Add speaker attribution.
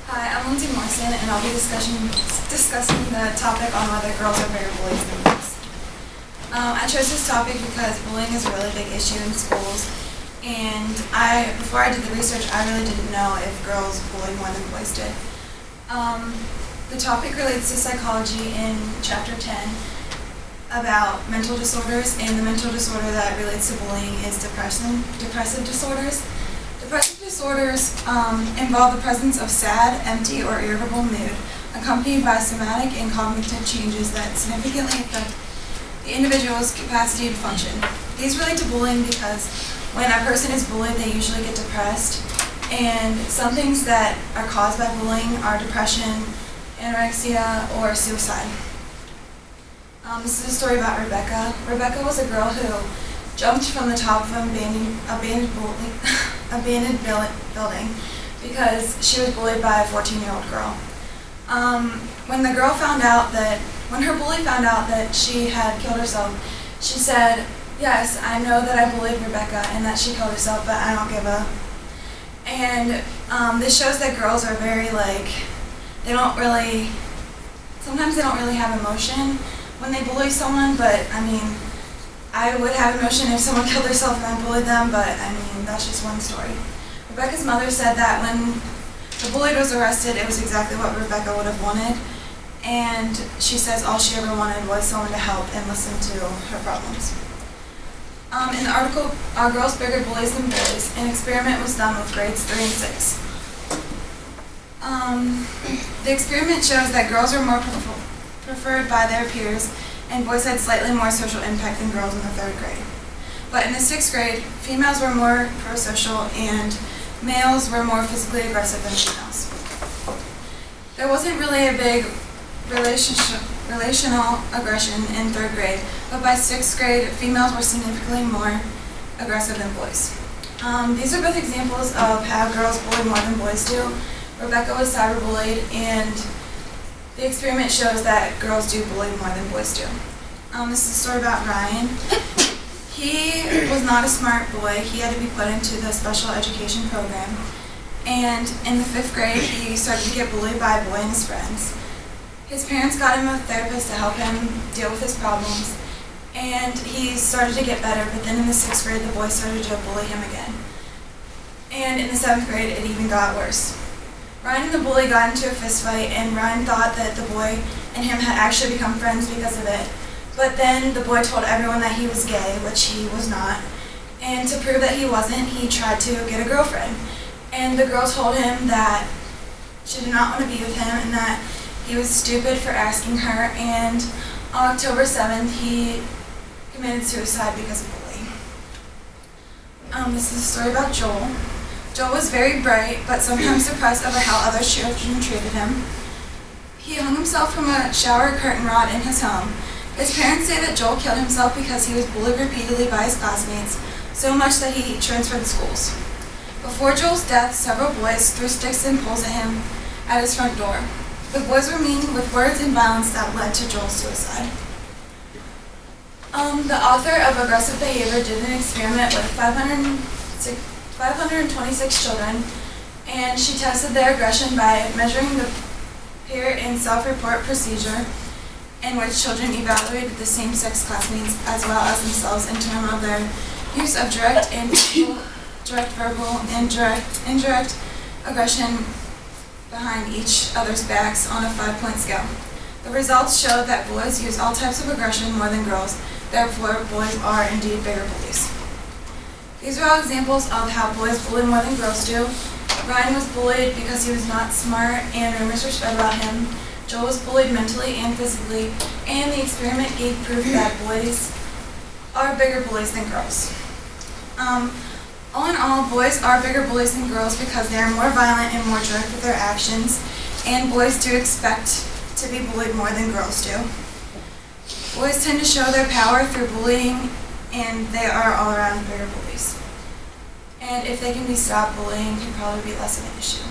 Speaker 1: Hi, I'm Lindsay Morrison, and I'll be discussing the topic on whether girls are bigger bullies than boys. I chose this topic because bullying is a really big issue in schools, and before I did the research, I really didn't know if girls bully more than boys did. The topic relates to psychology in Chapter 10 about mental disorders, and the mental disorder that relates to bullying is depressive disorders. Depressive disorders involve the presence of sad, empty, or irritable mood, accompanied by somatic and cognitive changes that significantly affect the individual's capacity to function. These relate to bullying because when a person is bullied, they usually get depressed, and some things that are caused by bullying are depression, anorexia, or suicide. This is a story about Rebecca. Rebecca was a girl who jumped from the top of an abandoned building because she was bullied by a 14-year-old girl. When her bully found out that she had killed herself, she said, "Yes, I know that I bullied Rebecca and that she killed herself, but I don't give up." And this shows that girls are very sometimes they don't really have emotion when they bully someone, but I would have emotion if someone killed herself and I bullied them, but that's just one story. Rebecca's mother said that when the bully was arrested, it was exactly what Rebecca would have wanted, and she says all she ever wanted was someone to help and listen to her problems. In the article, "Are Girls Bigger Bullies Than Boys?" an experiment was done with grades 3 and 6. The experiment shows that girls are more preferred by their peers, and boys had slightly more social impact than girls in the 3rd grade. But in the 6th grade, females were more prosocial and males were more physically aggressive than females. There wasn't really a big relational aggression in 3rd grade, but by 6th grade, females were significantly more aggressive than boys. These are both examples of how girls bully more than boys do. Rebecca was cyberbullied, and the experiment shows that girls do bully more than boys do. This is a story about Ryan. He was not a smart boy. He had to be put into the special education program. And in the 5th grade, he started to get bullied by a boy and his friends. His parents got him a therapist to help him deal with his problems. And he started to get better, but then in the 6th grade, the boy started to bully him again. And in the 7th grade, it even got worse. Ryan and the bully got into a fist fight, and Ryan thought that the boy and him had actually become friends because of it. But then the boy told everyone that he was gay, which he was not. And to prove that he wasn't, he tried to get a girlfriend. And the girl told him that she did not want to be with him and that he was stupid for asking her. And on October 7th, he committed suicide because of bullying. This is a story about Joel. Joel was very bright, but sometimes depressed over how other children treated him. He hung himself from a shower curtain rod in his home. His parents say that Joel killed himself because he was bullied repeatedly by his classmates, so much that he transferred to schools. Before Joel's death, several boys threw sticks and poles at him at his front door. The boys were mean with words and violence that led to Joel's suicide. The author of Aggressive Behavior did an experiment with 526 children, and she tested their aggression by measuring the peer and self-report procedure, in which children evaluated the same-sex classmates as well as themselves in terms of their use of direct verbal, and indirect aggression behind each other's backs on a 5-point scale. The results showed that boys use all types of aggression more than girls, therefore boys are indeed bigger bullies. These are all examples of how boys bully more than girls do. Ryan was bullied because he was not smart and rumors were spread about him. Joel was bullied mentally and physically, and the experiment gave proof that boys are bigger bullies than girls. All in all, boys are bigger bullies than girls because they are more violent and more direct with their actions, and boys do expect to be bullied more than girls do. Boys tend to show their power through bullying, and they are all around bigger bullies. And if they can be stopped, bullying can probably be less of an issue.